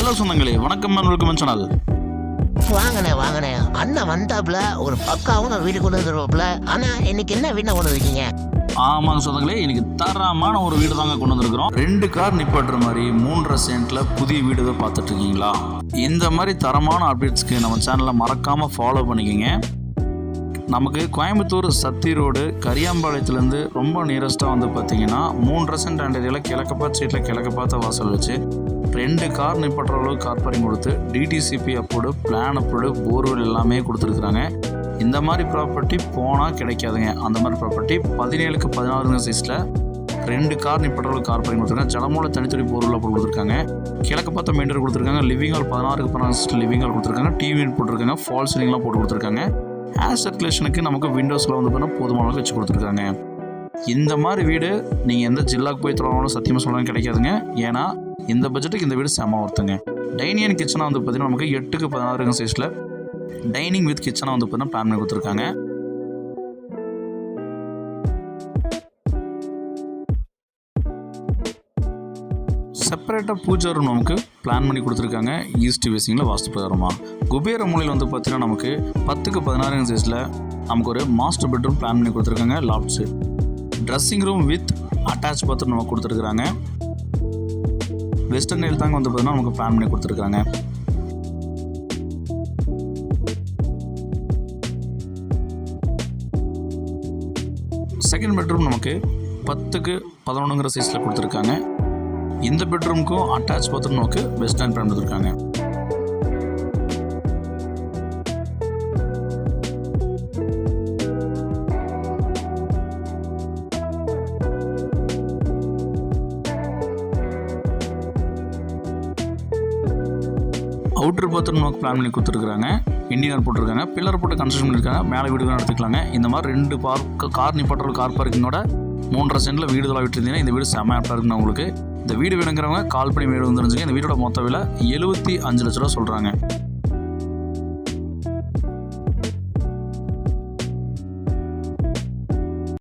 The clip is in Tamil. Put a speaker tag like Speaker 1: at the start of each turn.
Speaker 1: ஹலோ சொந்தங்களே, வணக்கம் அண்ட் வெல்கம் சேனல்.
Speaker 2: வாங்கண்ணே அண்ணன் வந்தாப்புல ஒரு பக்காவும் வீடு கொண்டு வந்துருவாப்புல. ஆனா இன்னைக்கு என்ன வீடு கொண்டு வந்துருக்கீங்க?
Speaker 1: ஆமாங்க சொந்தங்களே, இன்னைக்கு தரமான ஒரு வீடு தாங்க கொண்டு வந்திருக்கிறோம். 2 கார் நிப்பாட்டுற மாதிரி 3.5 சென்ட்ல புதிய வீடு தான் பார்த்துட்டு இருக்கீங்களா? இந்த மாதிரி தரமான அப்டேட்ஸ்க்கு நம்ம சேனலை மறக்காம ஃபாலோ பண்ணிக்கோங்க. நமக்கு கோயம்புத்தூர் சத்தி ரோடு கரியாம்பாளையத்துலேருந்து ரொம்ப நியரஸ்ட்டாக வந்து பார்த்தீங்கன்னா 3.5 சென்ட் ஏரியாவில் கிழக்கு பார்த்த ஸ்ட்ரீட்டில் கிழக்கு பார்த்த வாசல் வச்சு 2 கார் நிப்பாட்டுற அளவுக்கு கார் பார்க்கிங் கொடுத்து DTCP approved, plan approved, borewell எல்லாமே கொடுத்துருக்குறாங்க. இந்த மாதிரி ப்ராப்பர்ட்டி போனால் கிடைக்காதுங்க. அந்த மாதிரி ப்ராப்பர்ட்டி 17க்கு 16 சைஸில் 2 கார் நிப்பாட்டுற அளவுக்கு கார் பார்க்கிங் கொடுத்துருக்காங்க. ஜலமூல தனித்தனி போர்வெல் கொடுத்துருக்காங்க. கிழக்கு பார்த்த மெயின் டோர் கொடுத்துருக்காங்க. லிவிங் ஹால் 16க்கு 16 லிவிங் ஹால் கொடுத்துருக்காங்க. டிவி போட்டிருக்காங்க. ஃபால் சீலிங்லாம் போட்டு கொடுத்துருக்காங்க. ஏர் சர்க்குலேஷனுக்கு நமக்கு விண்டோஸில் வந்து பார்த்தா போதுமான அளவுக்கு வச்சு கொடுத்துருக்காங்க. இந்த மாதிரி வீடு நீங்கள் எந்த ஜில்லாக்கு போய் தொடங்கணும் சத்தியமாக சொல்லலாம் கிடைக்காதுங்க. ஏன்னா இந்த பட்ஜெட்டுக்கு இந்த வீடு செம ஒருத்தங்க. டைனிங் அண்ட் கிச்சனாக வந்து பார்த்தீங்கன்னா நமக்கு 8க்கு 16 சைஸில் டைனிங் வித் கிச்சனாக வந்து பார்த்தீங்கன்னா பிளான் பண்ணி கொடுத்துருக்காங்க. செப்பரேட்டாக பூஜை ரூம் நமக்கு பிளான் பண்ணி கொடுத்துருக்காங்க. ஈஸ்ட் ஃபேஸிங்கில் வாஸ்து பிரகாரமாக. குபேர மூலையில் வந்து பார்த்தீங்கன்னா நமக்கு 10க்கு 16 சைஸில் நமக்கு ஒரு மாஸ்டர் பெட்ரூம் பிளான் பண்ணி கொடுத்துருக்காங்க. லாப்ஸு dressing room with attach bathroom நமக்கு கொடுத்துருக்குறாங்க. வெஸ்டர்ன் நெல் தாங்க வந்து பார்த்தீங்கன்னா நமக்கு பிளான் பண்ணி கொடுத்துருக்காங்க. செகண்ட் பெட்ரூம் நமக்கு 10க்கு 11 சைஸில் கொடுத்துருக்காங்க. இந்த பெட்ரூமுக்கும் அட்டாச் பாத்ரூம் நமக்கு வெஸ்டர்ன் பிளான் கொடுத்துருக்காங்க. அவுட்டர் பாத்ரூம் நமக்கு பிளான் பண்ணி கொடுத்துருக்காங்க. இண்டியன் போட்டிருக்காங்க. பில்லர் போட்டு கன்ஸ்ட்ரக்ஷன் பண்ணியிருக்காங்க. மேலே வீடு எடுத்துக்கலாங்க. இந்த மாதிரி 2 கார் நிப்பாட்டுற கார் பார்க்கிங்கோட 3.5 சென்டில் வீடுதெல்லாம் விட்டுருந்தீங்கன்னா இந்த வீடு செம்ம ஆப்டாக இருக்குன்னு உங்களுக்கு. இந்த வீடு வேணுங்கிறவங்க கால் பண்ணி வீடு வந்து தெரிஞ்சுங்க. இந்த வீடோட மொத்த விலை 75 லட்ச ரூபா சொல்கிறாங்க.